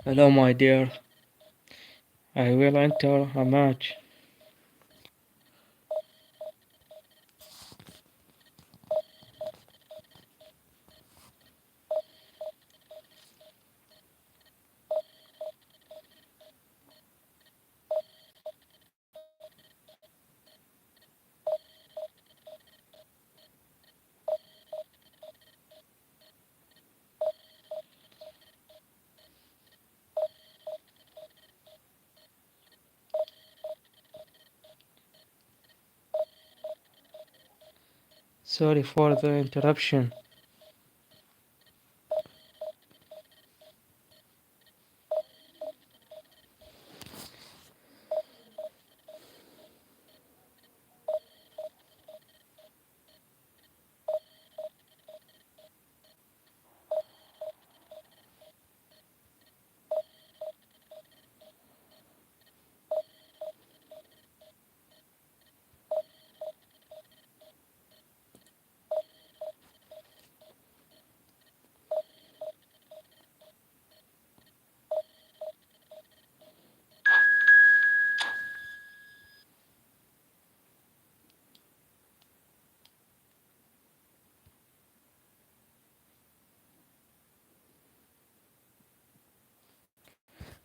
Hello, my dear. I will enter a match. Sorry for the interruption.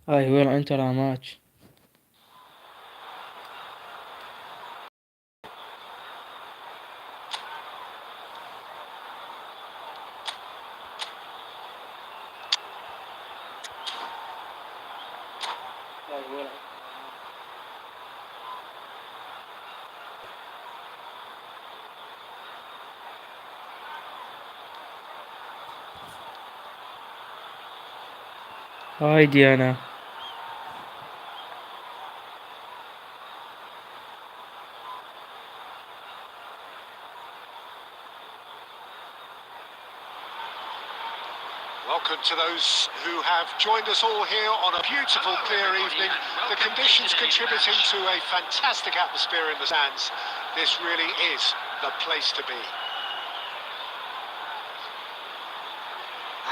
I will enter a match. Hi, Diana. Welcome to those who have joined us all here on a beautiful, clear evening. The conditions contributing to a fantastic atmosphere in the stands. This really is the place to be.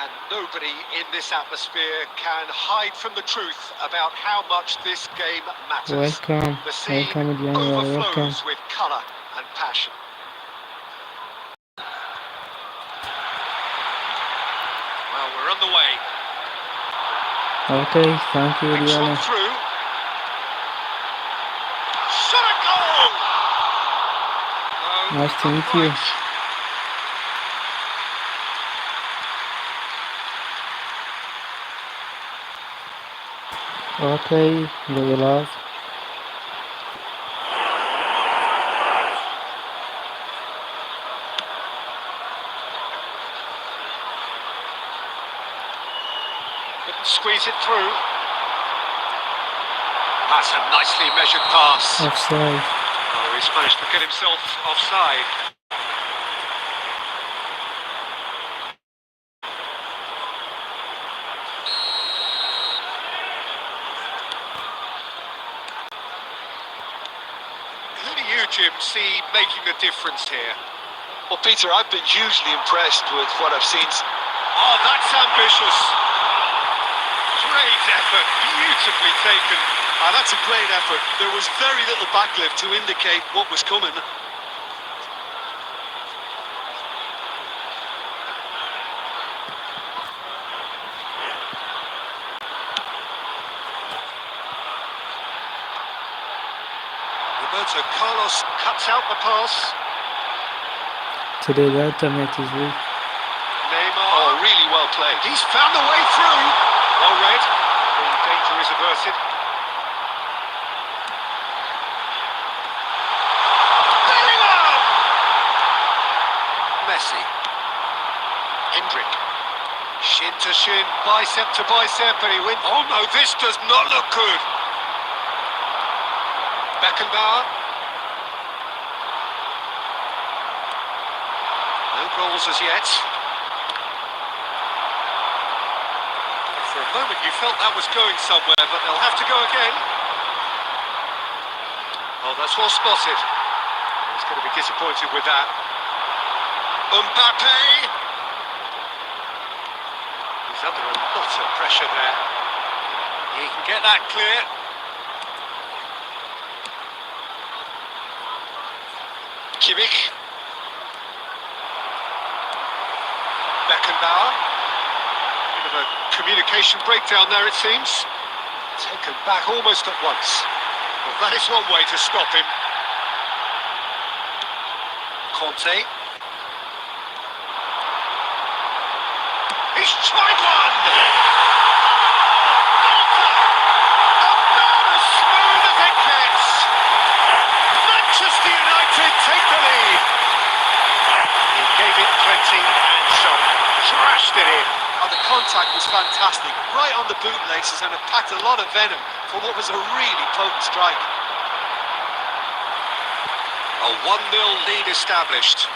And nobody in this atmosphere can hide from the truth about how much this game matters. Welcome. The scene Welcome, Diana. You are welcome. overflows with colour and passion. Well, we're on the way. Okay, thank you, Next one Diana. through. Shot a goal! No, Nice to not meet you. quite. Okay, very love. Couldn't squeeze it through. That's a nicely measured pass. Offside. Oh, he's managed to get himself offside. Who do you, Jim, see making a difference here? Well, Peter, I've been hugely impressed with what I've seen. Oh, that's ambitious. Great effort, beautifully taken. That's a great effort. There was very little backlift to indicate what was coming. Roberto Carlos cuts out the pass. Today the internet is weak. Neymar. Oh, really well played. He's found a way through. Well read. The danger is averted. Bellingham! Messi. Hendrick. Shin to shin, bicep to bicep, and he wins. Oh no, this does not look good. Beckenbauer. No goals as yet. For a moment you felt that was going somewhere, but they'll have to go again. Oh, that's well spotted. He's going to be disappointed with that. Mbappe! He's under a lot of pressure there. He can get that clear. Kimmich. Beckenbauer. Bit of a communication breakdown there, it seems. Taken back almost at once. Well, that is one way to stop him. Conte. He's tried one! About as smooth as it gets. Manchester United take the lead. He gave it plenty and some. Trashed it in. Oh, the contact was fantastic, right on the bootlaces, and it packed a lot of venom for what was a really potent strike. A 1-0 lead established.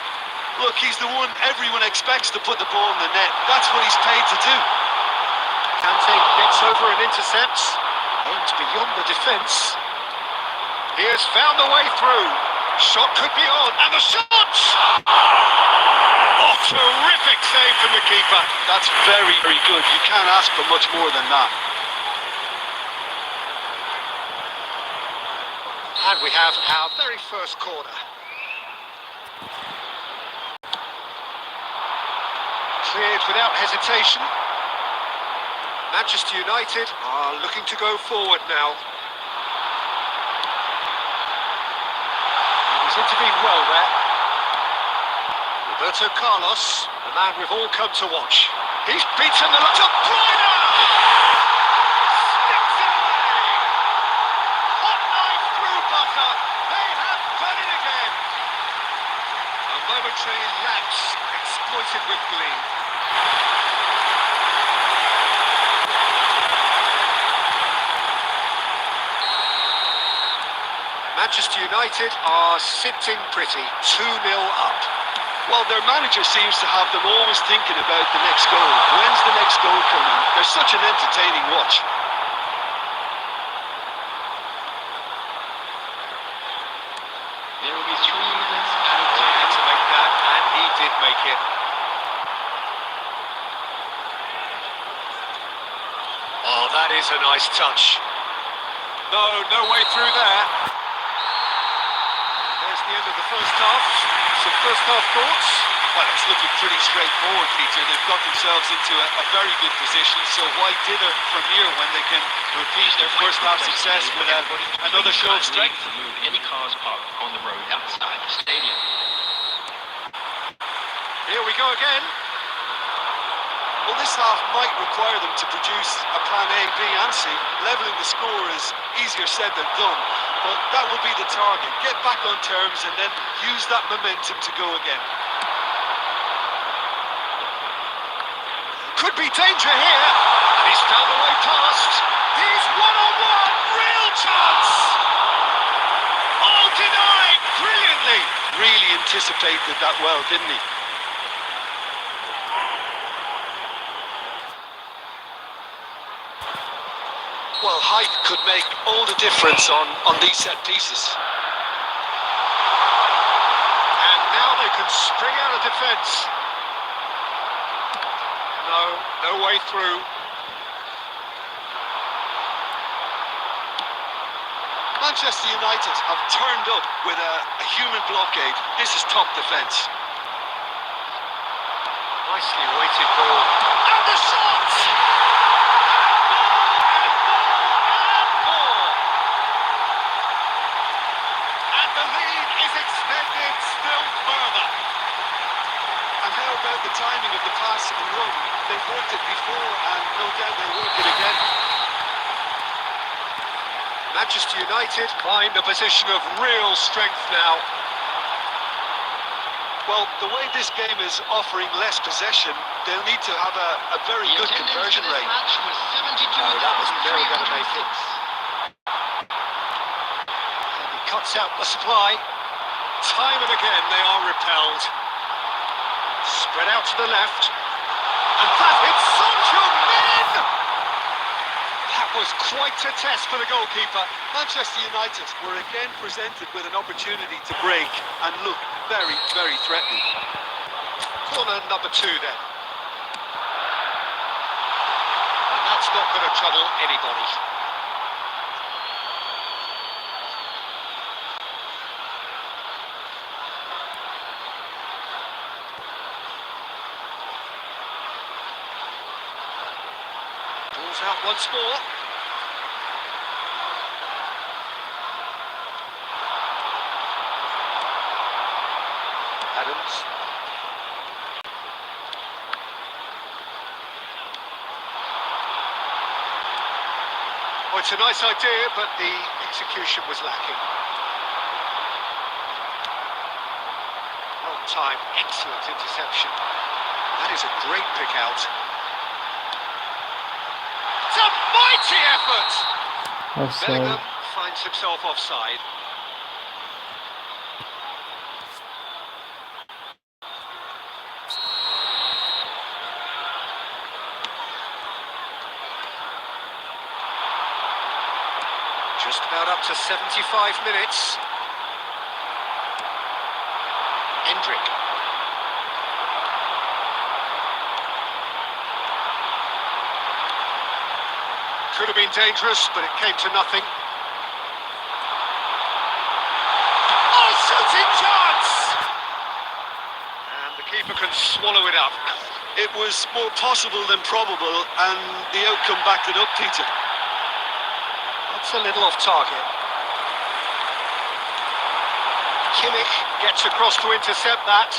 Look, he's the one everyone expects to put the ball in the net. That's what he's paid to do. Kante gets over and intercepts. Aims beyond the defence. He has found the way through. Shot could be on, and the shot! Oh, terrific save from the keeper. That's very, very good. You can't ask for much more than that. And we have our very first corner. Cleared without hesitation. Manchester United are looking to go forward now. He's intervened well there. Roberto Carlos, the man we've all come to watch. He's beaten the De Bruyne! Sticks it away! Hot knife through butter. They have done it again. A momentary lapse exploited with glee. Manchester United are sitting pretty, 2-0 up. Well, their manager seems to have them always thinking about the next goal. When's the next goal coming? They're such an entertaining watch. There will be 3 minutes added time to make that, and he did make it. Oh, that is a nice touch. No way through there. There's the end of the first half. Some first half thoughts? Well, it's looking pretty straightforward, Peter. They've got themselves into a very good position, so why dither from here when they can repeat their first half success with another show of strength? Remove any cars parked on the road outside the stadium. Here we go again. Well, this half might require them to produce a plan A, B and C. Levelling the score is easier said than done, but that will be the target. Get back on terms and then use that momentum to go again. Could be danger here, and he's found the way past. He's one-on-one, real chance! Oh, denied, brilliantly! Really anticipated that well, didn't he? Well, height could make all the difference on these set pieces. And now they can spring out of defence. No way through. Manchester United have turned up with a human blockade. This is top defence. Nicely weighted ball. And the shot! And the lead is extended still further. And how about the timing of the pass and run? They've worked it before and no doubt they'll work it again. Manchester United find a position of real strength now. Well, the way this game is offering less possession, they'll need to have a very good conversion rate. Oh, that was never going to make it. And he cuts out the supply. Time and again they are repelled. Spread out to the left. And that hits Son Heung-min! That was quite a test for the goalkeeper. Manchester United were again presented with an opportunity to break and look very, very threatening. Corner number 2 then. And that's not going to trouble anybody. Ball's out once more. Adams. Oh, it's a nice idea, but the execution was lacking. Well timed, excellent interception. That is a great pick out. It's a mighty effort! Offside. Bellingham finds himself offside. Just about up to 75 minutes. Hendrick. Could have been dangerous, but it came to nothing. Oh, shooting chance! And the keeper can swallow it up. It was more possible than probable, and the outcome backed it up, Peter. That's a little off target. Kimmich gets across to intercept that.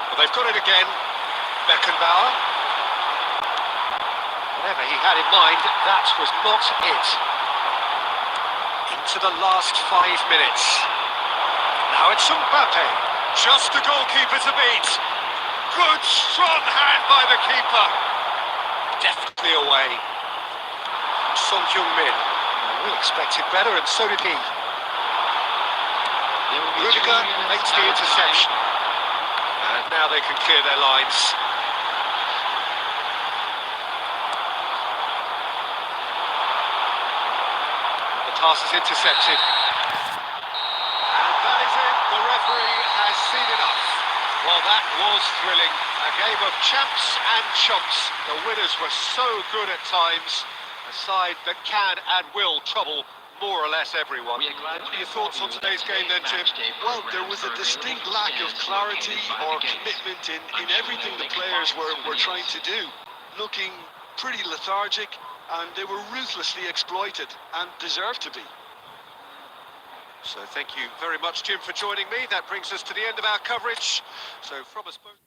Well, they've got it again. Beckenbauer. Whatever he had in mind, that was not it. Into the last 5 minutes. Now it's Mbappe. Just the goalkeeper to beat. Good, strong hand by the keeper. Definitely away. Son Heung-min. We expected better, and so did he. Rudiger makes the interception. And now they can clear their lines. The pass is intercepted. And that is it. The referee has seen enough. Well, that was thrilling. A game of champs and chumps. The winners were so good at times. A side that can and will trouble more or less everyone. What are your thoughts on today's game then, Jim? Well, there was a distinct lack of clarity or commitment in everything the players were trying to do. Looking pretty lethargic, and they were ruthlessly exploited, and deserved to be. So thank you very much, Jim, for joining me. That brings us to the end of our coverage. So from us both...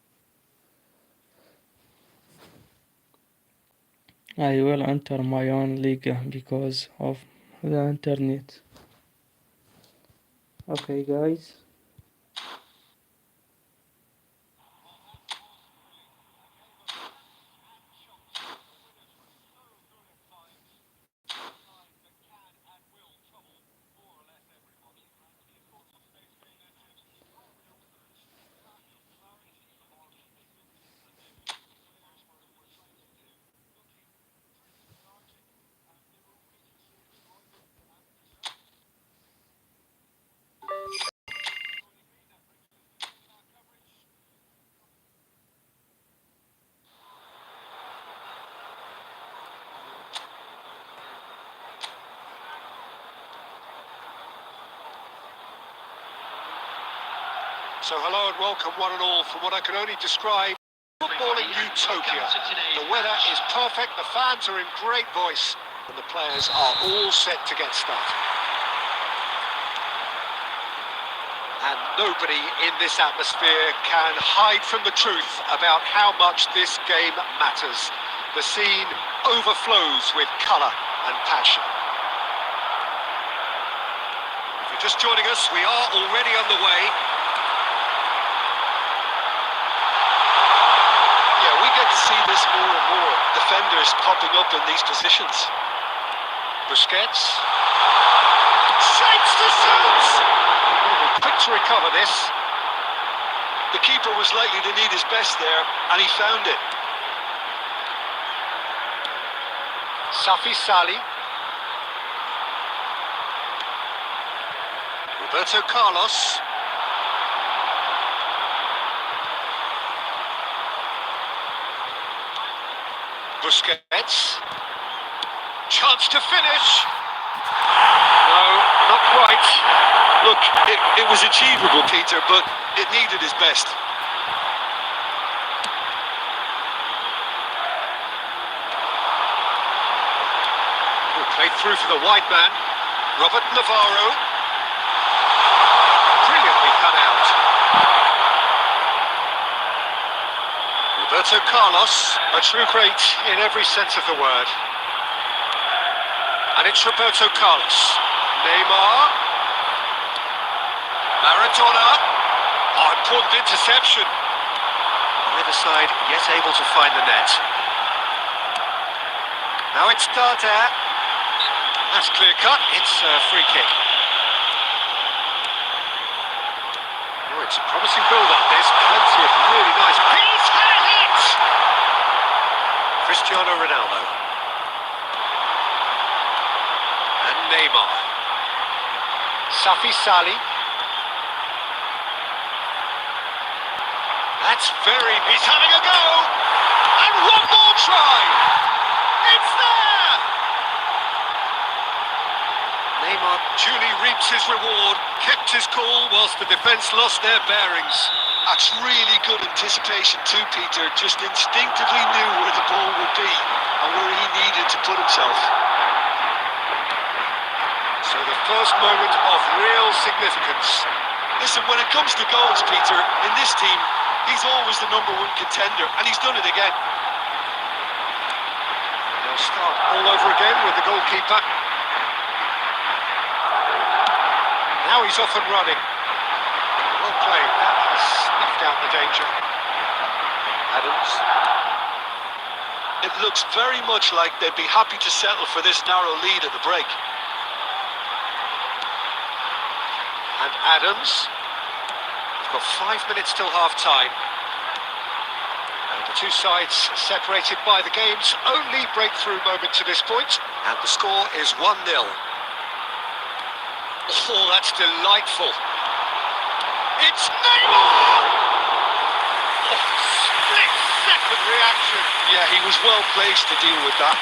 I will enter my own league because of the internet. Okay, guys. So hello and welcome one and all from what I can only describe footballing utopia. The weather is perfect, the fans are in great voice, and the players are all set to get started. And nobody in this atmosphere can hide from the truth about how much this game matters. The scene overflows with colour and passion. If you're just joining us, we are already underway. We get to see this more and more. Defenders popping up in these positions. Busquets. Shapes to shoot! Quick to recover this. The keeper was likely to need his best there, and he found it. Safi Sali. Roberto Carlos. Busquets. Chance to finish. No, not quite. Look, it was achievable, Peter, but it needed his best. Played through for the wide man, Robert Navarro. Brilliantly cut out. Roberto Carlos, a true great in every sense of the word. And it's Roberto Carlos. Neymar. Maradona. Oh, important interception. Either side yet able to find the net. Now it's Dada. That's clear cut, it's a free kick. Oh, it's a promising build-up, there's plenty of really nice... He's had a hit! Cristiano Ronaldo. And Neymar. Safi Sali. That's very... He's having a go! And one more try! It's there! Neymar duly reaps his reward, kept his cool whilst the defence lost their bearings. That's really good anticipation too, Peter. Just instinctively knew where the ball would be and where he needed to put himself. So the first moment of real significance. Listen, when it comes to goals, Peter, in this team, he's always the #1 contender, and he's done it again. They'll start all over again with the goalkeeper. Now he's off and running. Well played, that has snuffed out the danger. Adams. It looks very much like they'd be happy to settle for this narrow lead at the break. And Adams. We've got 5 minutes till half-time. And the two sides separated by the game's only breakthrough moment to this point. And the score is 1-0. Oh, that's delightful. It's Neymar! Oh, split-second reaction. Yeah, he was well placed to deal with that.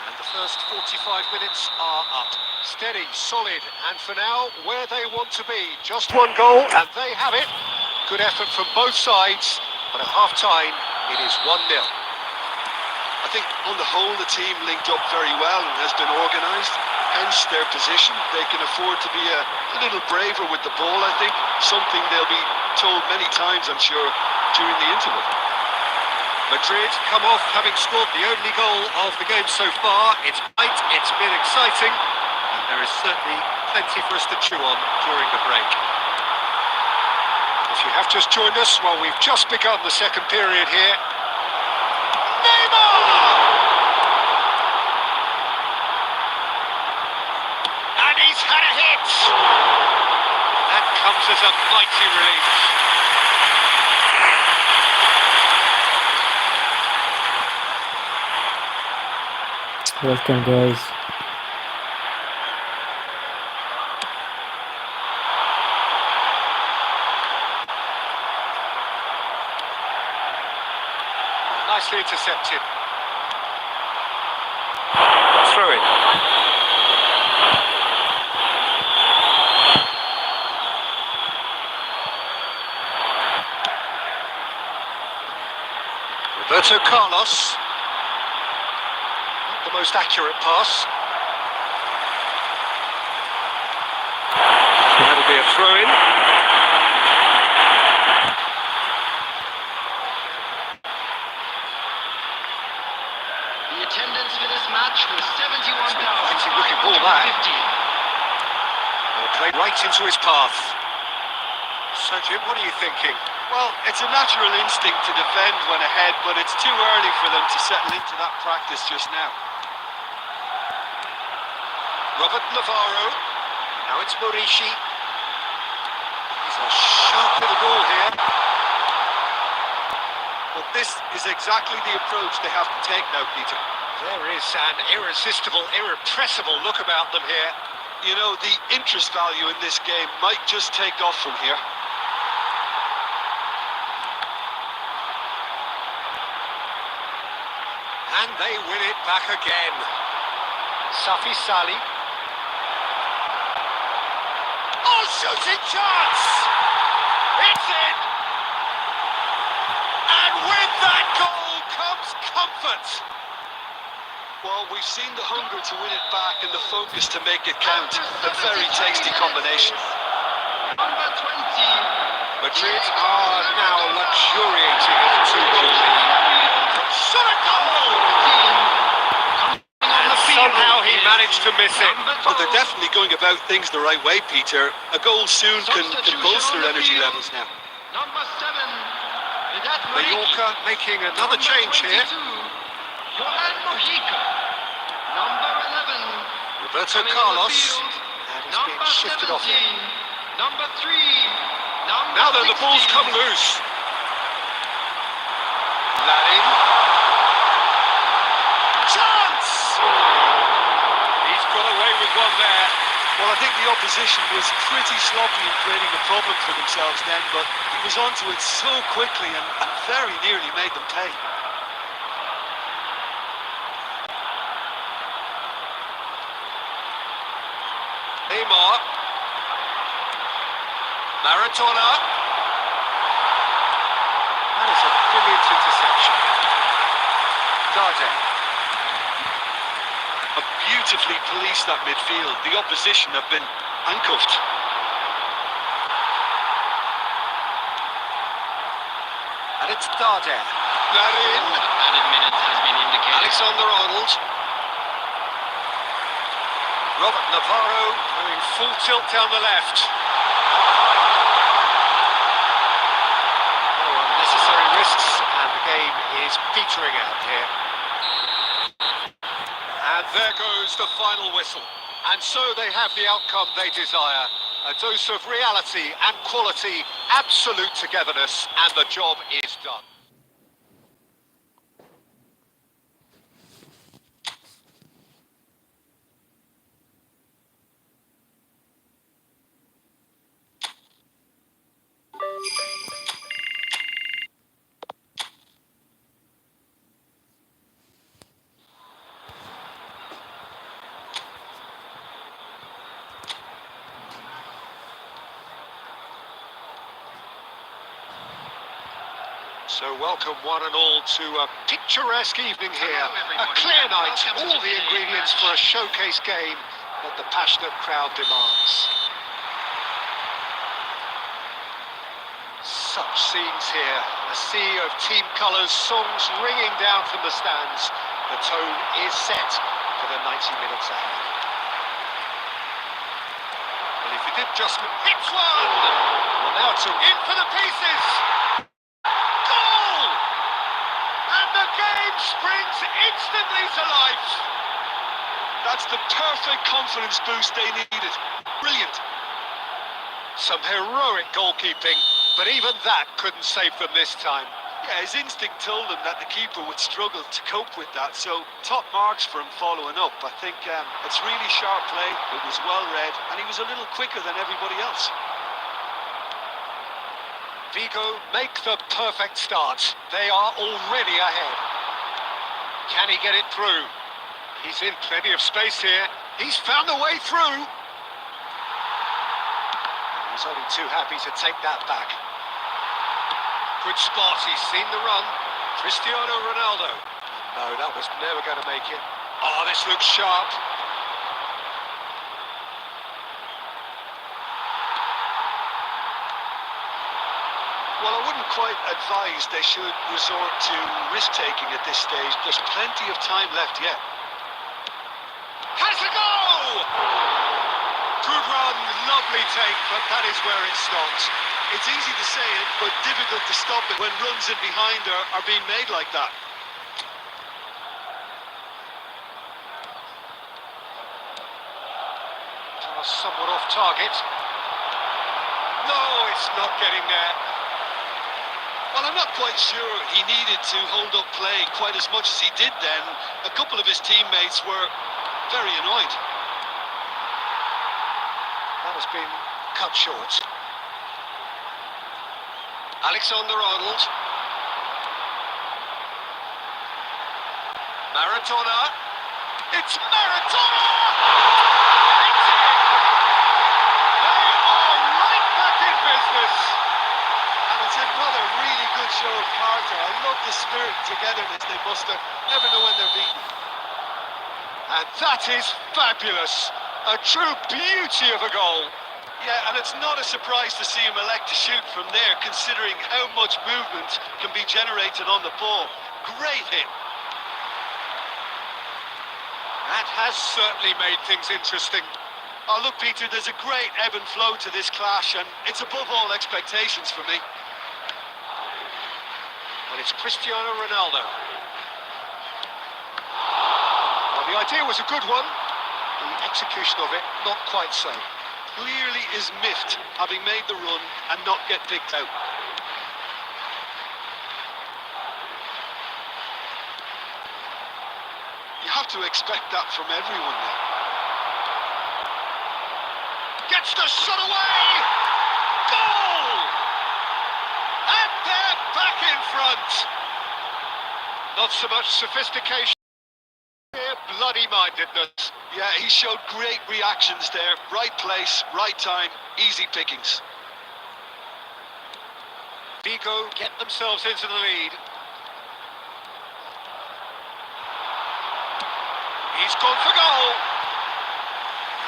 And the first 45 minutes are up. Steady, solid, and for now, where they want to be. Just one goal, and they have it. Good effort from both sides, but at half-time, it is 1-0. I think on the whole, the team linked up very well and has been organised. Hence their position. They can afford to be a little braver with the ball, I think. Something they'll be told many times, I'm sure, during the interval. Madrid come off having scored the only goal of the game so far. It's tight, it's been exciting, and there is certainly plenty for us to chew on during the break. If you have just joined us, well, we've just begun the second period here. Neymar! And he's had a hit! That comes as a mighty relief. Welcome, guys. Nicely intercepted. Throw in. Roberto Carlos. Not the most accurate pass. That'll be a throw in. Attendance for this match was 71,550. Played right into his path. So Jim, what are you thinking? Well, it's a natural instinct to defend when ahead, but it's too early for them to settle into that practice just now. Robert Navarro. Now it's Morishi. He's a sharp little ball here. But this is exactly the approach they have to take now, Peter. There is an irresistible, irrepressible look about them here. You know, the interest value in this game might just take off from here. And they win it back again. Safi Sali. Oh, shooting chance! It's in! And with that goal comes comfort. Well, we've seen the hunger to win it back and the focus to make it count. A very tasty combination. Number 20. Madrid are now luxuriating in a 2-goal lead. Shot a goal! And somehow he managed to miss it. But they're definitely going about things the right way, Peter. A goal soon can bolster energy levels now. Number 7. Mallorca making another change here. Johan Mojica. Number 11. Roberto Coming on the Carlos. field, And he's Number being shifted 17. off here. Number 3. Number Now then, the ball's 16. come loose. Larin. Chance! He's got away with one there. Well, I think the opposition was pretty sloppy in creating a problem for themselves then, but he was onto it so quickly and very nearly made them pay. Neymar. Maradona. That is a brilliant interception. Darden. Beautifully policed that midfield. The opposition have been handcuffed. And it's Darden. Larin. Added minutes has been indicated. Alexander-Arnold. Robert Navarro doing full tilt down the left. No unnecessary risks, and the game is petering out here. And there goes the final whistle. And so they have the outcome they desire. A dose of reality and quality, absolute togetherness, and the job is done. So welcome one and all to a picturesque evening here. A clear night, all the ingredients for a showcase game that the passionate crowd demands. Such scenes here, a sea of team colours, songs ringing down from the stands. The tone is set for the 90 minutes ahead. Well, if it did just hits one! Well, now to in for the pieces! Goal! And the game springs instantly to life. That's the perfect confidence boost they needed. Brilliant. Some heroic goalkeeping, but even that couldn't save them this time. Yeah, his instinct told him that the keeper would struggle to cope with that, so top marks for him following up. I think it's really sharp play, it was well read, and he was a little quicker than everybody else. Vigo make the perfect start. They are already ahead. Can he get it through? He's in plenty of space here. He's found the way through. He's only too happy to take that back. Good spot, he's seen the run. Cristiano Ronaldo. No, that was never going to make it. Oh, this looks sharp. Well, I wouldn't quite advise they should resort to risk-taking at this stage. There's plenty of time left yet. Has a goal! Good run, lovely take, but that is where it stops. It's easy to say it, but difficult to stop it when runs in behind are being made like that. Somewhat off target. No, it's not getting there. Well, I'm not quite sure he needed to hold up play quite as much as he did then. A couple of his teammates were very annoyed. That has been cut short. Alexander-Arnold. Maradona. It's Maradona! It's in! They are right back in business. And it's another really good show of character. I love the spirit and togetherness they muster. Never know when they're beaten. And that is fabulous. A true beauty of a goal. Yeah, and it's not a surprise to see him elect to shoot from there, considering how much movement can be generated on the ball. Great hit. That has certainly made things interesting. Oh, look, Peter, there's a great ebb and flow to this clash, and it's above all expectations for me. And it's Cristiano Ronaldo. Well, the idea was a good one. The execution of it, not quite so. Clearly is miffed, having made the run and not get picked out. You have to expect that from everyone now. Gets the shot away! Goal! And they're back in front! Not so much sophistication. Bloody-mindedness. Yeah, he showed great reactions there. Right place, right time, easy pickings. Vigo get themselves into the lead. He's gone for goal.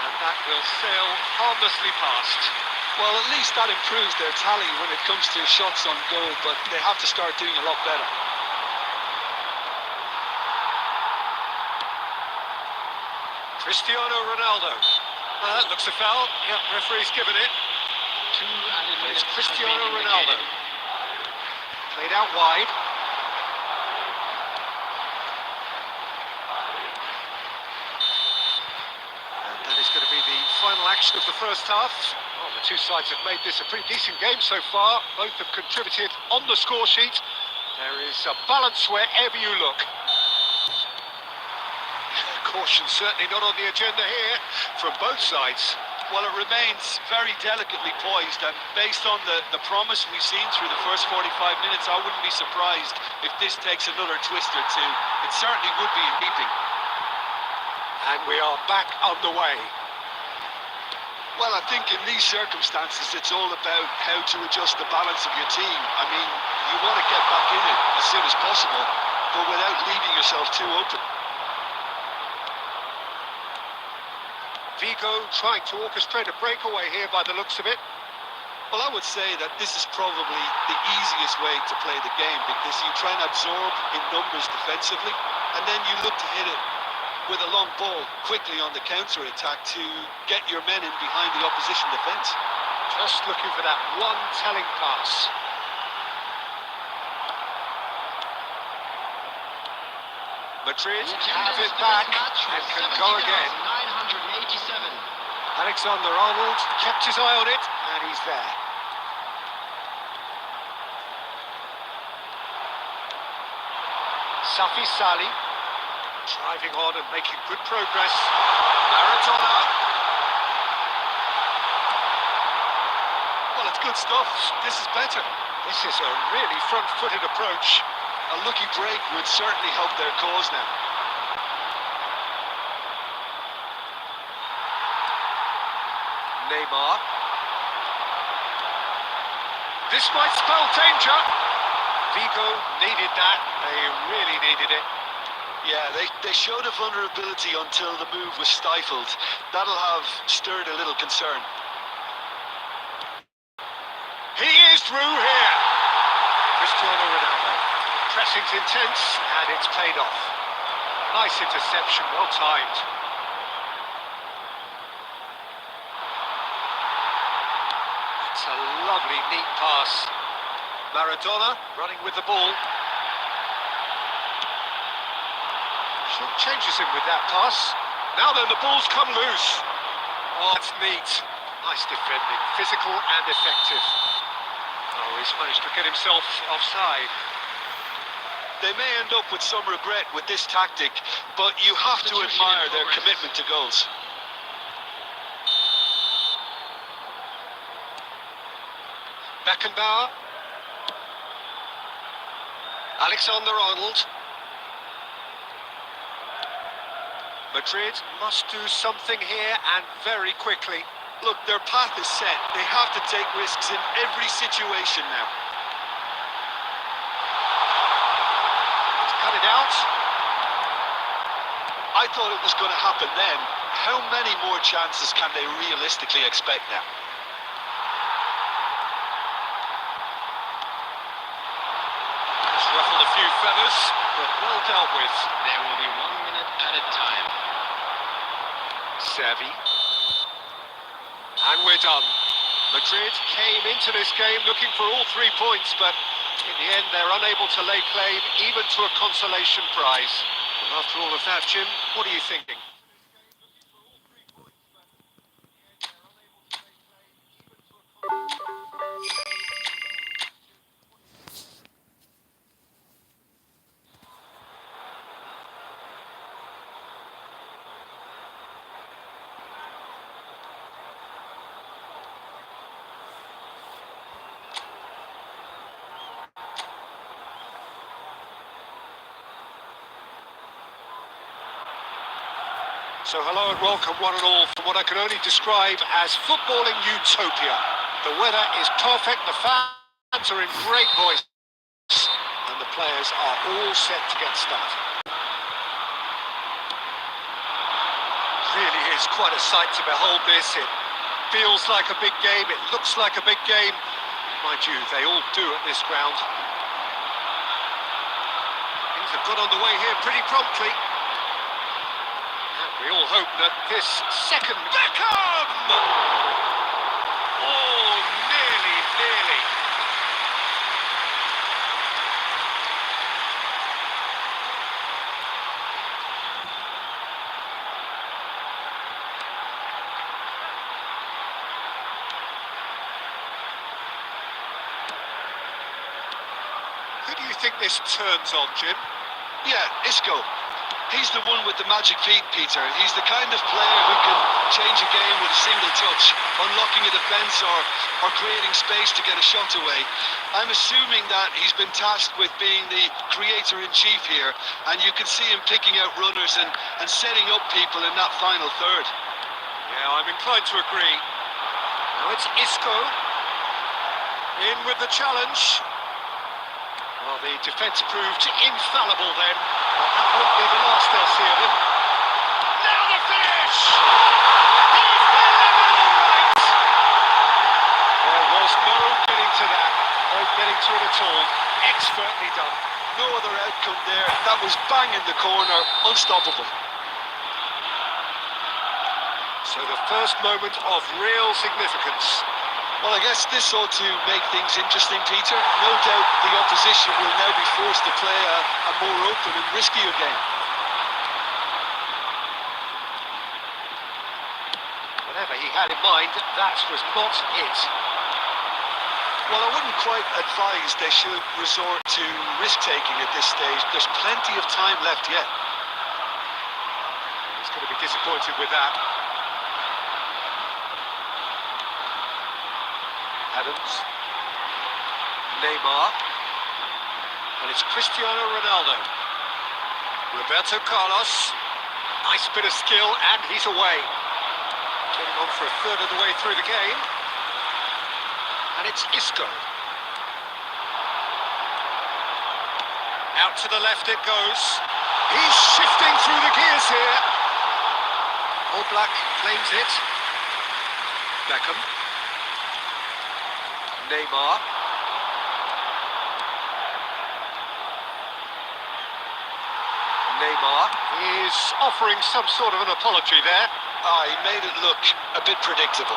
And that will sail harmlessly past. Well, at least that improves their tally when it comes to shots on goal, but they have to start doing a lot better. Cristiano Ronaldo. That looks a foul. Yeah, referee's given it. It's Cristiano Ronaldo. Played out wide. And that is going to be the final action of the first half. Well, the two sides have made this a pretty decent game so far. Both have contributed on the score sheet. There is a balance wherever you look. Caution certainly not on the agenda here from both sides. Well, it remains very delicately poised, and based on the promise we've seen through the first 45 minutes, I wouldn't be surprised if this takes another twist or two. It certainly would be in keeping. And we are back on the way. Well, I think in these circumstances, it's all about how to adjust the balance of your team. I mean, you want to get back in it as soon as possible, but without leaving yourself too open. Vigo trying to orchestrate a breakaway here by the looks of it. Well, I would say that this is probably the easiest way to play the game, because you try and absorb in numbers defensively, and then you look to hit it with a long ball quickly on the counter-attack to get your men in behind the opposition defence. Just looking for that one telling pass. Madrid have it back and can go again. 987. Alexander-Arnold kept his eye on it, and he's there. Safi Sali driving on and making good progress. Maradona. Well, it's good stuff. This is better. This is a really front-footed approach. A lucky break would certainly help their cause now. Neymar. This might spell danger. Vigo needed that. They really needed it. Yeah, they showed a vulnerability until the move was stifled. That'll have stirred a little concern. He is through here. Cristiano Ronaldo. Pressing's intense, and it's paid off. Nice interception, well timed. It's a lovely, neat pass. Maradona running with the ball. Changes him with that pass. Now then, the ball's come loose. Oh, that's neat. Nice defending, physical and effective. Oh, he's managed to get himself offside. They may end up with some regret with this tactic, but you have to admire their commitment to goals. Beckenbauer. Alexander-Arnold. Madrid must do something here and very quickly. Look, their path is set. They have to take risks in every situation now. Cut it out. I thought it was going to happen then. How many more chances can they realistically expect now? It's ruffled a few feathers, but well dealt with. There will be 1 minute added time. Servi. And we're done. Madrid came into this game looking for all 3 points, but in the end they're unable to lay claim even to a consolation prize. Well, after all of that, Jim, what are you thinking? So hello and welcome one and all from what I can only describe as footballing utopia. The weather is perfect, the fans are in great voice, and the players are all set to get started. Really is quite a sight to behold this. It feels like a big game, it looks like a big game. Mind you, they all do at this ground. Things have got underway here pretty promptly. We all hope that this second... Beckham! Oh, nearly. Who do you think this turns on, Jim? Yeah, Isco. He's the one with the magic feet, Peter. He's the kind of player who can change a game with a single touch, unlocking a defence or creating space to get a shot away. I'm assuming that he's been tasked with being the creator-in-chief here, and you can see him picking out runners and setting up people in that final third. Yeah, I'm inclined to agree. Now it's Isco. In with the challenge. Well, the defence proved infallible then. Well, that won't be the last they'll see of him. Now the finish! He's done it all right! There was no getting to that. No getting to it at all. Expertly done. No other outcome there. That was bang in the corner. Unstoppable. So the first moment of real significance. Well, I guess this ought to make things interesting, Peter. No doubt the opposition will now be forced to play a more open and riskier game. Whatever he had in mind, that was not it. Well, I wouldn't quite advise they should resort to risk-taking at this stage. There's plenty of time left yet. He's going to be disappointed with that. Adams, Neymar, and it's Cristiano Ronaldo. Roberto Carlos, nice bit of skill, and he's away. Getting on for a third of the way through the game. And it's Isco. Out to the left it goes. He's shifting through the gears here. All Black claims it. Beckham. Neymar. Neymar is offering some sort of an apology there. He made it look a bit predictable.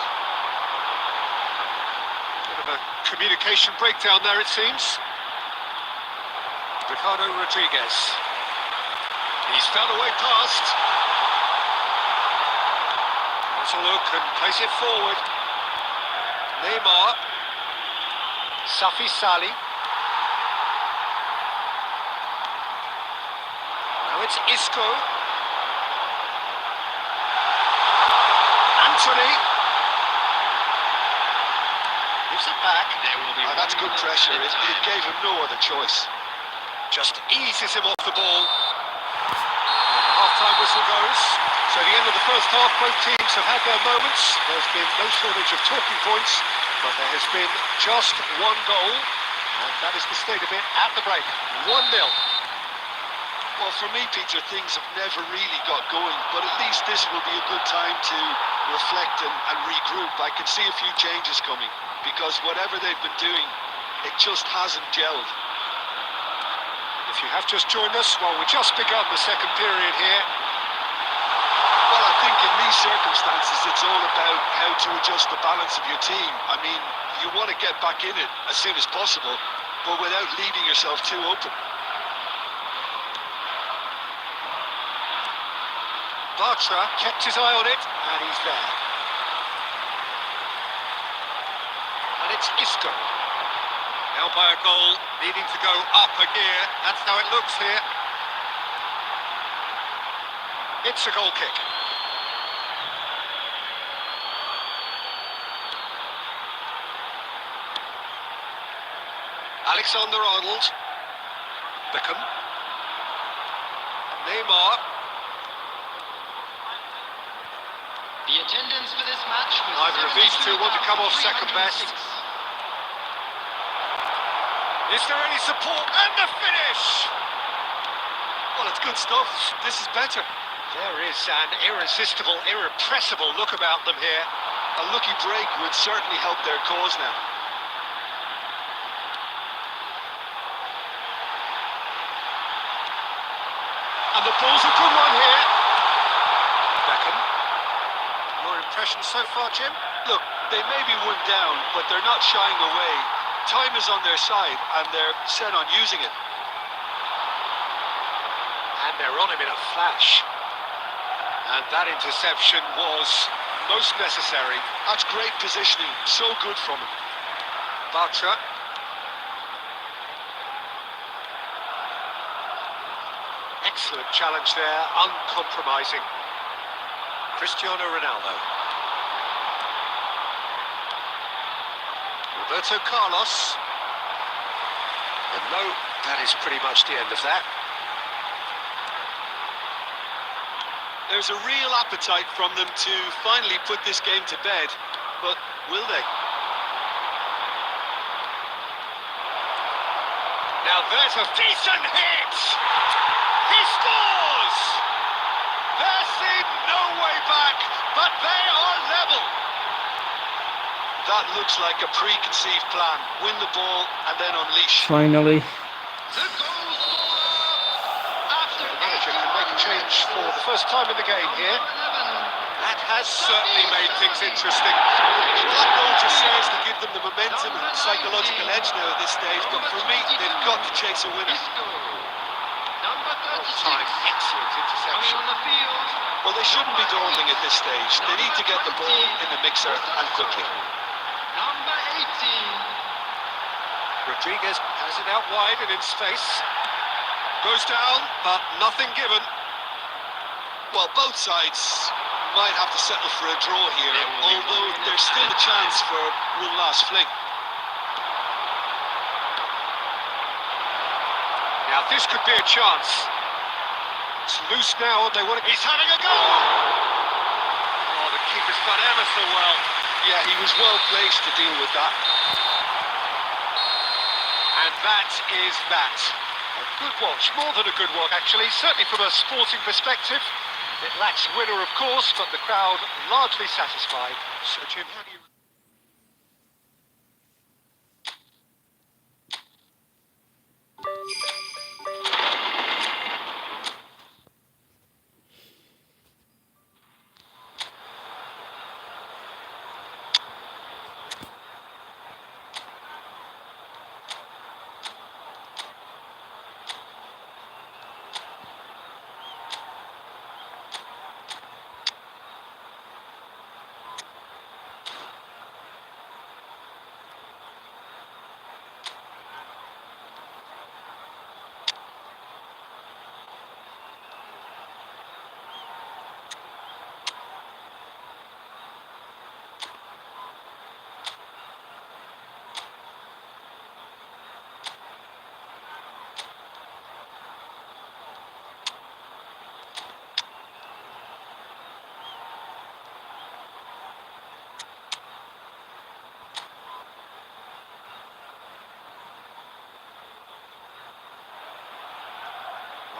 Bit of a communication breakdown there, it seems. Ricardo Rodriguez. He's found a way past. Wants a look and plays it forward. Neymar. Safi Sali. Now it's Isco. Anthony. Gives it back. That's good pressure. It gave him no other choice. Just eases him off the ball. Half-time whistle goes. So the end of the first half, both teams have had their moments. There's been no shortage of talking points, but there has been just one goal, and that is the state of it at the break. 1-0. Well, for me, Peter, things have never really got going, but at least this will be a good time to reflect and regroup. I can see a few changes coming, because whatever they've been doing, it just hasn't gelled. If you have just joined us, well, we've just begun the second period here. Well, I think in these circumstances, it's all about how to adjust the balance of your team. I mean, you want to get back in it as soon as possible, but without leaving yourself too open. Bartra kept his eye on it, and he's there. And it's Isco. Now by a goal, needing to go up a gear. That's how it looks here. It's a goal kick. Alexander-Arnold. Beckham. Neymar. The attendance for this match was Neither of these two want to come off second best. Is there any support? And the finish! Well, it's good stuff. This is better. There is an irresistible, irrepressible look about them here. A lucky break would certainly help their cause now. And the ball's a good one here. Beckham. Your impression so far, Jim? Look, they may be one down, but they're not shying away. Time is on their side, and they're set on using it. And they're on him in a flash. And that interception was most necessary. That's great positioning. So good from him. Bartra. Excellent challenge there, uncompromising. Cristiano Ronaldo. Roberto Carlos. And no, that is pretty much the end of that. There's a real appetite from them to finally put this game to bed, but will they? Now there's a decent hit! He scores! There seemed no way back, but they are level. That looks like a preconceived plan. Win the ball and then unleash. Finally. the goal scorer after The manager can make a change for the first time in the game here. 11. That has certainly made things interesting. That goal just serves to give them the momentum and psychological edge now at this stage, but for me, they've got to chase a winner. Isco. Number 36. Time, excellent Coming interception. on the field. Well, they shouldn't be dawdling at this stage. They need to get the ball in the mixer and quickly. Number 18. Rodriguez has it out wide and in space. Goes down, but nothing given. Well, both sides might have to settle for a draw here, although there's still a chance for one last fling. Now this could be a chance. It's loose now and they want to... He's having a go! Oh, the keeper's done ever so well. Yeah, he was well placed to deal with that. And that is that. A good watch, more than a good watch actually, certainly from a sporting perspective. It lacks winner of course, but the crowd largely satisfied. So Jim, how do you...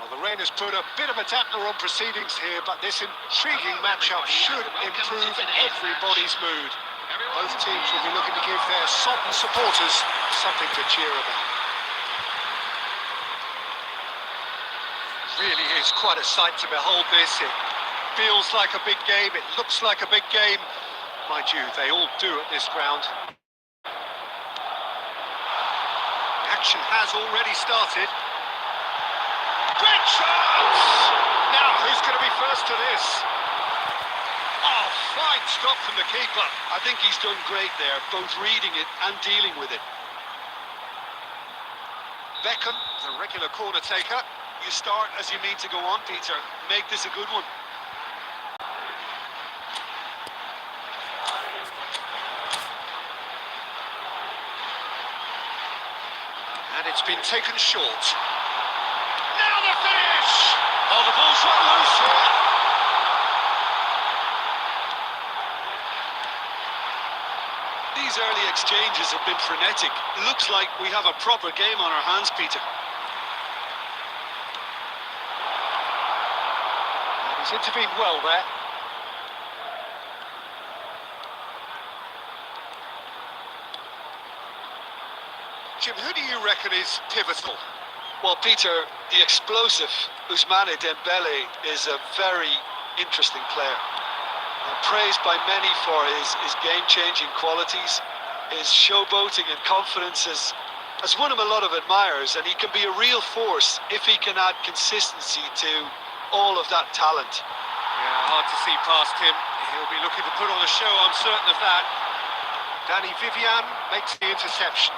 Well, the rain has put a bit of a dampener on proceedings here, but this intriguing matchup should improve everybody's mood. Both teams will be looking to give their sodden supporters something to cheer about. Really is quite a sight to behold this. It feels like a big game, it looks like a big game. Mind you, they all do at this ground. The action has already started. Great chance! Now, who's going to be first to this? Oh, fine stop from the keeper. I think he's done great there, both reading it and dealing with it. Beckham, the regular corner taker. You start as you mean to go on, Peter. Make this a good one. And it's been taken short. Now the finish! Oh, the ball's run loose here. These early exchanges have been frenetic. Looks like we have a proper game on our hands, Peter. He's intervened well there. Jim, who do you reckon is pivotal? Well, Peter, the explosive Ousmane Dembele is a very interesting player. Praised by many for his game-changing qualities. His showboating and confidence has won him a lot of admirers, and he can be a real force if he can add consistency to all of that talent. Yeah, hard to see past him. He'll be looking to put on a show, I'm certain of that. Danny Vivian makes the interception.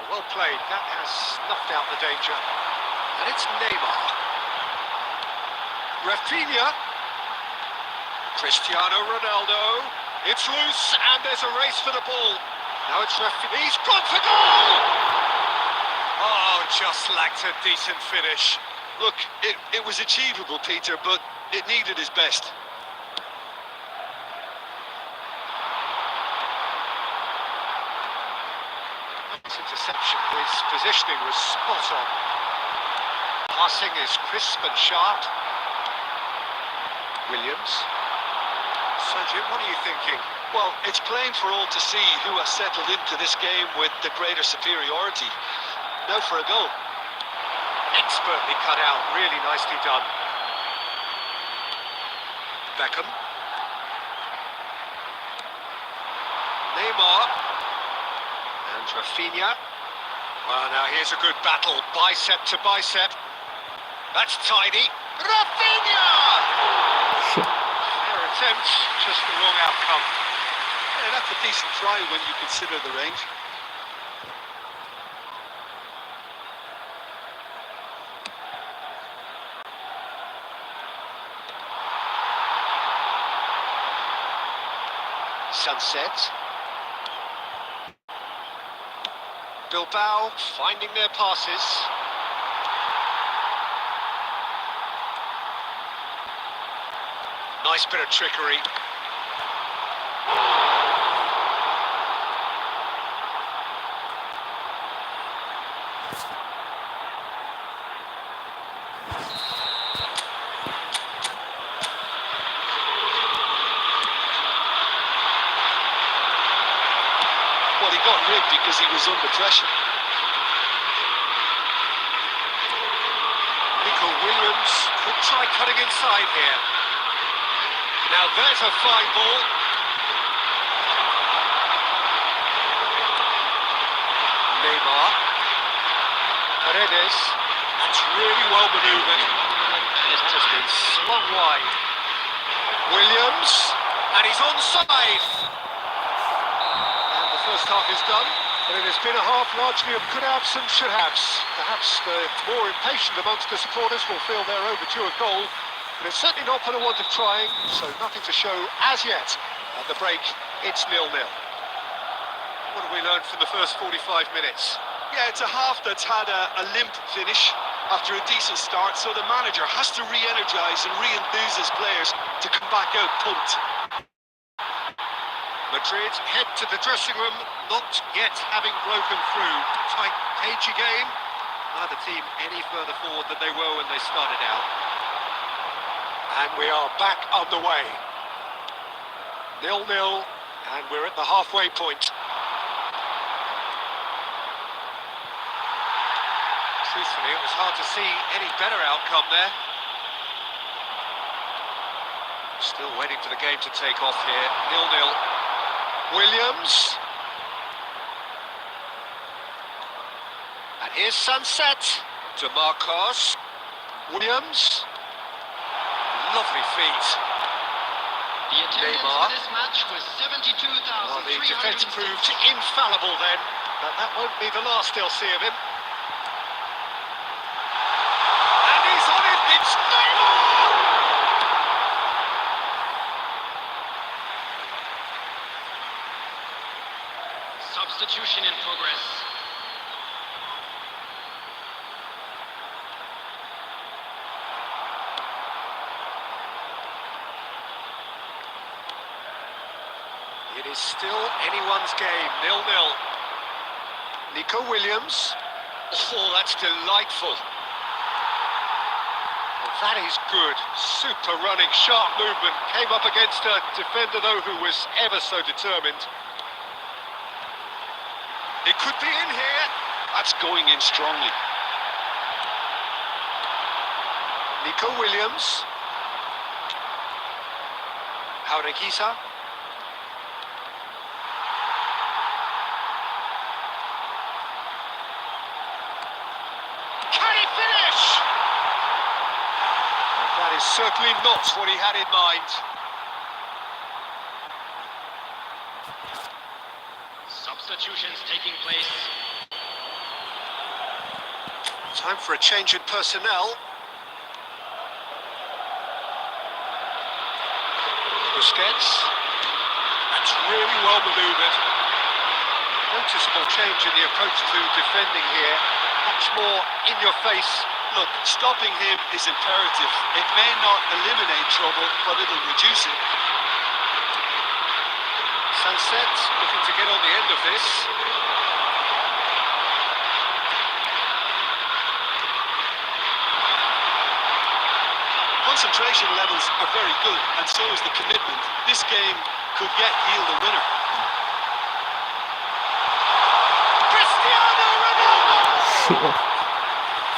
Well played, that has snuffed out the danger. And it's Neymar. Rafinha. Cristiano Ronaldo. It's loose, and there's a race for the ball. Now it's Rafinha. He's gone for goal! Oh, just lacked a decent finish. Look, it was achievable, Peter, but it needed his best. This interception, his positioning was spot on. Passing is crisp and sharp. Williams. So, Jim, what are you thinking? Well, it's plain for all to see who has settled into this game with the greater superiority. Now for a goal. Expertly cut out, really nicely done. Beckham. Neymar. And Rafinha. Well, now here's a good battle, bicep to bicep. That's tidy. Rafinha! Fair attempt, just the wrong outcome. Yeah, that's a decent try when you consider the range. Sunset. Bilbao finding their passes. Nice bit of trickery. Well, he got rigged because he was under pressure. Nico Williams could try cutting inside here. Now there's a fine ball. Neymar. Paredes. That's really well manoeuvred. It's just been swung wide. Williams. And he's onside. And the first half is done. But it has been a half largely of could-haves and should-haves. Perhaps the more impatient amongst the supporters will feel they're overdue a goal. But it's certainly not for the want of trying, so nothing to show as yet. At the break, it's 0-0. What have we learned from the first 45 minutes? Yeah, it's a half that's had a limp finish after a decent start, so the manager has to re-energise and re-enthuse his players to come back out pumped. Madrid head to the dressing room, not yet having broken through. Tight, cagey game, Neither team any further forward than they were when they started out. And we are back on the way. 0-0, and we're at the halfway point. Truthfully, it was hard to see any better outcome there. Still waiting for the game to take off here. 0-0. Williams. And here's Sunset to Marcos. Williams. Lovely feet. The attendance Neymar. for this match was 72,300. Well, the defence proved infallible then, but that won't be the last they'll see of him. And he's on it, it's Neymar! Substitution in progress. It is still anyone's game, 0-0. Nico Williams. Oh, that's delightful. Well, that is good. Super running, sharp movement. Came up against a defender, though, who was ever so determined. It could be in here. That's going in strongly. Nico Williams. Jaureguisa. Can he finish? And that is certainly not what he had in mind. Substitutions taking place. Time for a change in personnel. Busquets. That's really well manoeuvred. Noticeable change in the approach to defending here. Much more in your face. Look, stopping him is imperative. It may not eliminate trouble, but it'll reduce it. Sunset looking to get on the end of this. Concentration levels are very good, and so is the commitment. This game could yet yield a winner. Cristiano Ronaldo!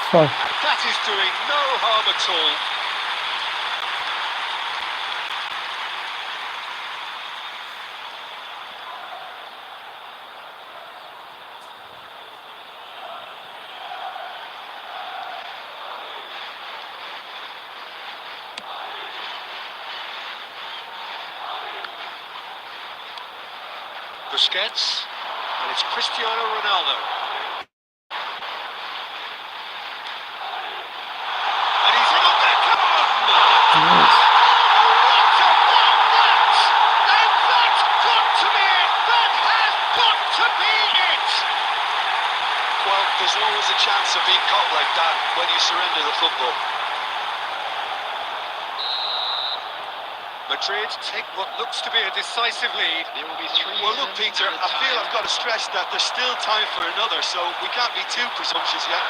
Fuck. That is doing no harm at all. Busquets, and it's Cristiano Ronaldo. And he's in on Beckham! Nice. What about that? And that's got to be it! That has got to be it! Well, there's always a chance of being caught like that when you surrender the football. Madrid take what looks to be a decisive lead. There will be 3 Well, look, minutes Peter, added I feel time. I've got to stress that there's still time for another, so we can't be too presumptuous yet.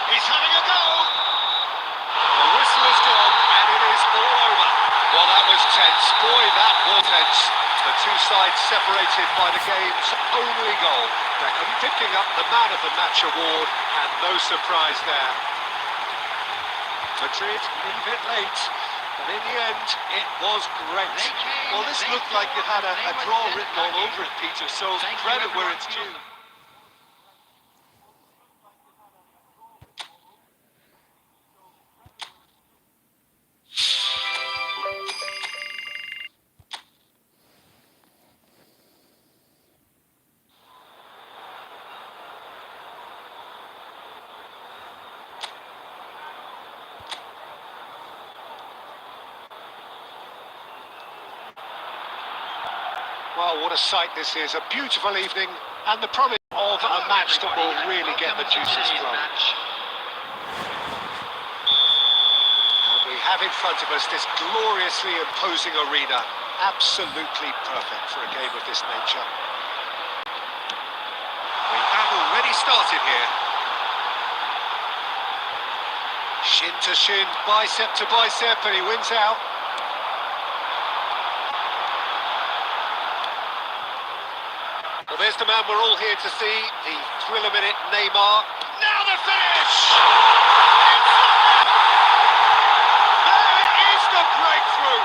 He's having a go! The whistle has gone, and it is all over. Well, that was tense. Boy, that was tense. The two sides separated by the game's only goal. Beckham picking up the Man of the Match award, and no surprise there. Madrid a little bit late, but in the end, it was great. Well, this looked like it had a draw written all over it, Peter, so credit where it's due. Well, what a sight this is. A beautiful evening and the promise of a match that will really get the juices flowing. And we have in front of us this gloriously imposing arena. Absolutely perfect for a game of this nature. We have already started here. Shin to shin, bicep to bicep, and he wins out. Well, there's the man we're all here to see, the thriller-minute Neymar. Now the finish! There is the breakthrough!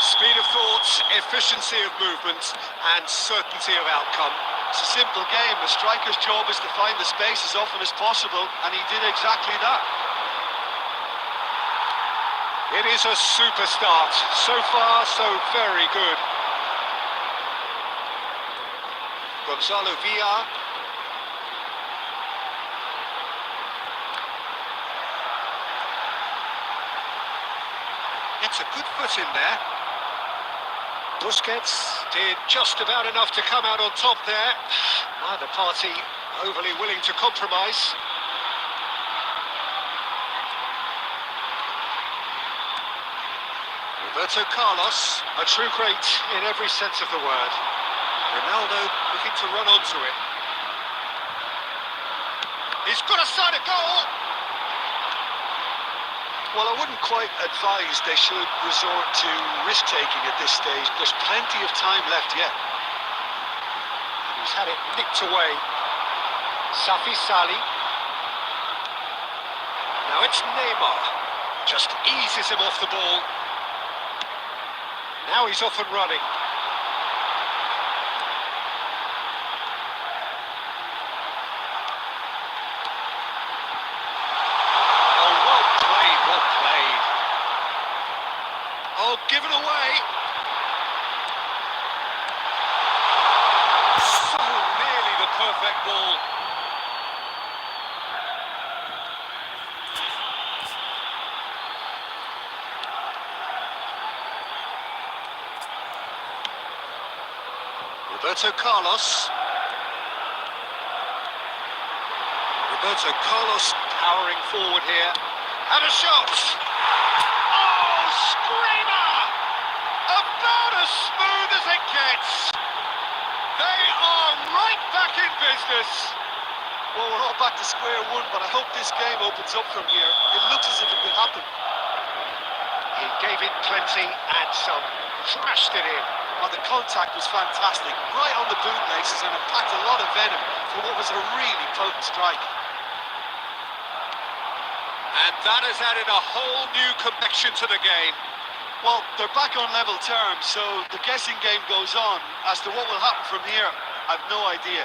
Speed of thought, efficiency of movement, and certainty of outcome. It's a simple game. The striker's job is to find the space as often as possible, and he did exactly that. It is a super start. So far, so very good. Gonzalo Villar. Gets a good foot in there. Busquets did just about enough to come out on top there. Neither party overly willing to compromise. Roberto Carlos, a true great in every sense of the word. Ronaldo looking to run onto it. He's got a side of goal! Well, I wouldn't quite advise they should resort to risk-taking at this stage. There's plenty of time left yet. He's had it nicked away. Safi Sali. Now it's Neymar. Just eases him off the ball. Now he's off and running. Oh, given away. So nearly the perfect ball. Roberto Carlos. Roberto Carlos powering forward here. And a shot! Oh, screamer! About as smooth as it gets. They are right back in business. Well, we're all back to square one, but I hope this game opens up from here. It looks as if it could happen. He gave it plenty and some. Smashed it in. Oh, the contact was fantastic. Right on the bootlaces, and it packed a lot of venom for what was a really potent strike. And that has added a whole new complexion to the game. Well, they're back on level terms, so the guessing game goes on. As to what will happen from here, I've no idea.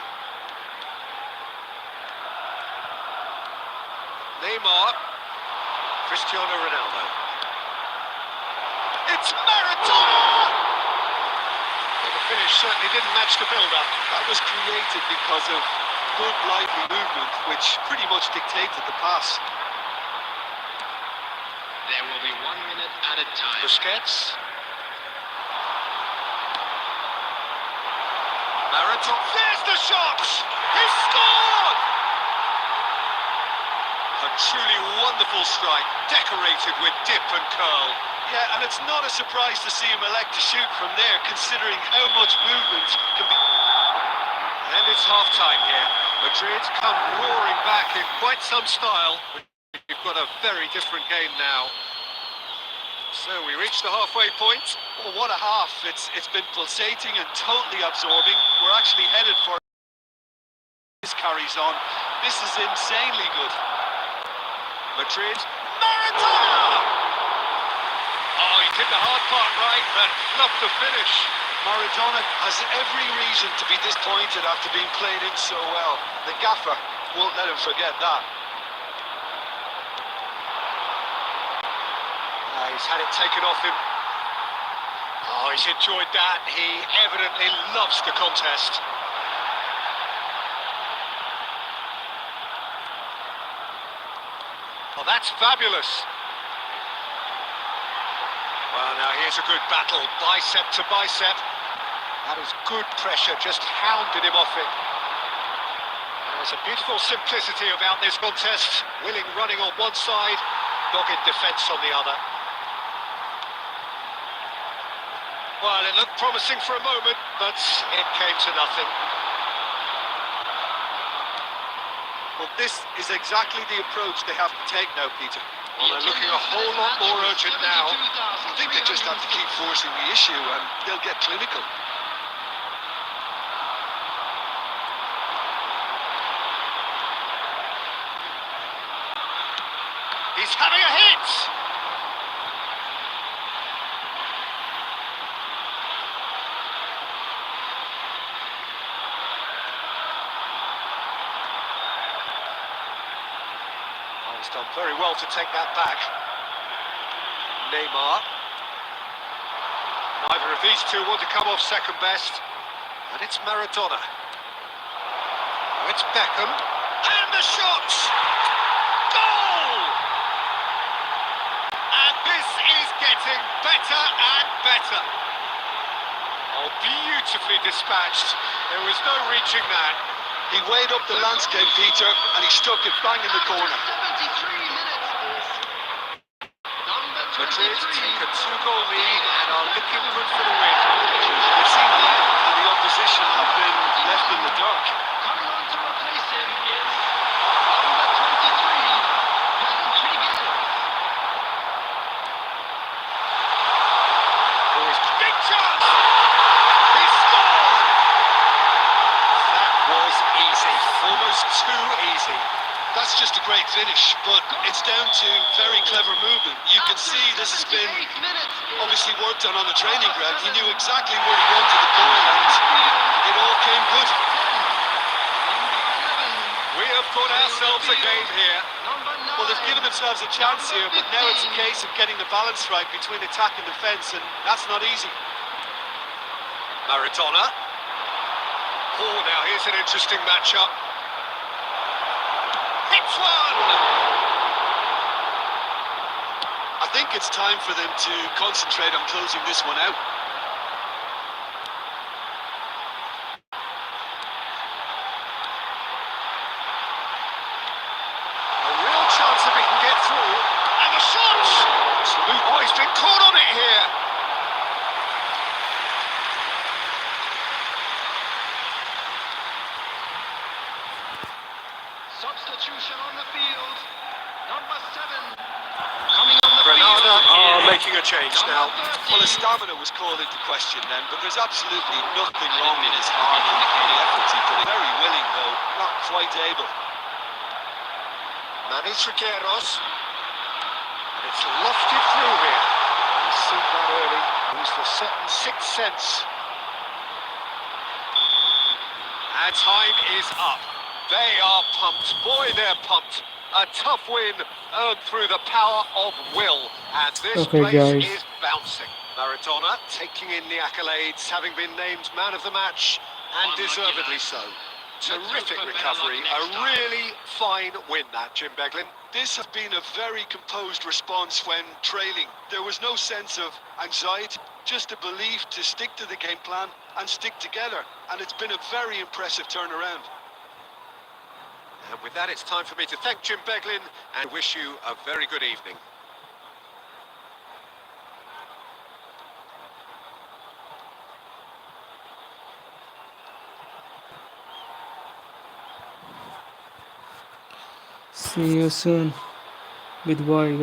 Neymar. Cristiano Ronaldo. It's Maradona! Well, the finish certainly didn't match the build-up. That was created because of good, lively movement, which pretty much dictated the pass. There will be 1 minute at a time. Busquets. Maradona. There's the shot! He scored! A truly wonderful strike, decorated with dip and curl. Yeah, and it's not a surprise to see him elect to shoot from there, considering how much movement can be... And it's half-time here. Madrid come roaring back in quite some style. We've got a very different game now. So we reach the halfway point. Oh, what a half. It's been pulsating and totally absorbing. We're actually headed for... This carries on. This is insanely good. Madrid. Maradona! Oh, he did the hard part right, but fluffed the finish. Maradona has every reason to be disappointed after being played in so well. The gaffer won't let him forget that. He's had it taken off him. Oh, he's enjoyed that. He evidently loves the contest. Oh, that's fabulous. Well, now here's a good battle, bicep to bicep. That is good pressure, just hounded him off it. There's a beautiful simplicity about this contest. Willing running on one side, dogged defence on the other. Well, it looked promising for a moment, but it came to nothing. Well, this is exactly the approach they have to take now, Peter. Well, they're looking a whole lot more urgent now. I think they just have to keep forcing the issue and they'll get clinical. He's having a hit! Oh, he's done very well to take that back. Neymar. Neither of these two want to come off second best. And it's Maradona. Now it's Beckham. And the shot! Goal! And this is getting better and better. Oh, beautifully dispatched. There was no reaching that. He weighed up the landscape, Peter, and he stuck it bang in the corner. 73 minutes is number Madrid 23. take a 2-goal lead and are looking good for the win. They've seen that, and the opposition have been left in the dark. Coming on to replace him is number 23, Rodriguez. Oh, it's big chance! He scored! That was easy, almost too easy. That's just a great finish, but it's down to very clever movement. You can see this has been 78 minutes is obviously worked on the training ground. He knew exactly where he wanted the ball, and it all came good. We have got ourselves a game here. number 9. Well, they've given themselves a chance here, but now it's a case of getting the balance right between attack and defence, and that's not easy. Maradona. Oh, now here's an interesting matchup. Hits one! I think it's time for them to concentrate on closing this one out. A real chance if he can get through. And the shot! Oh, he's been caught on it here. Substitution on the field. Number 7. Coming on the Granada are field. making a change now. Well, his stamina was called into question then, but there's absolutely nothing wrong with his heart and the efforts he put in. Very willing, though, not quite able. Manis Riqueiros. And it's lofted through here. He's seen that early. Used the certain sixth sense. And time is up. They are pumped. Boy, they're pumped. A tough win earned through the power of will. And this Okay, place guys. is bouncing. Maradona taking in the accolades, having been named man of the match, and deservedly so. Terrific recovery. A really fine win, that, Jim Beglin. This has been a very composed response when trailing. There was no sense of anxiety, just a belief to stick to the game plan and stick together. And it's been a very impressive turnaround. And with that, it's time for me to thank Jim Beglin and wish you a very good evening. See you soon. Goodbye, guys.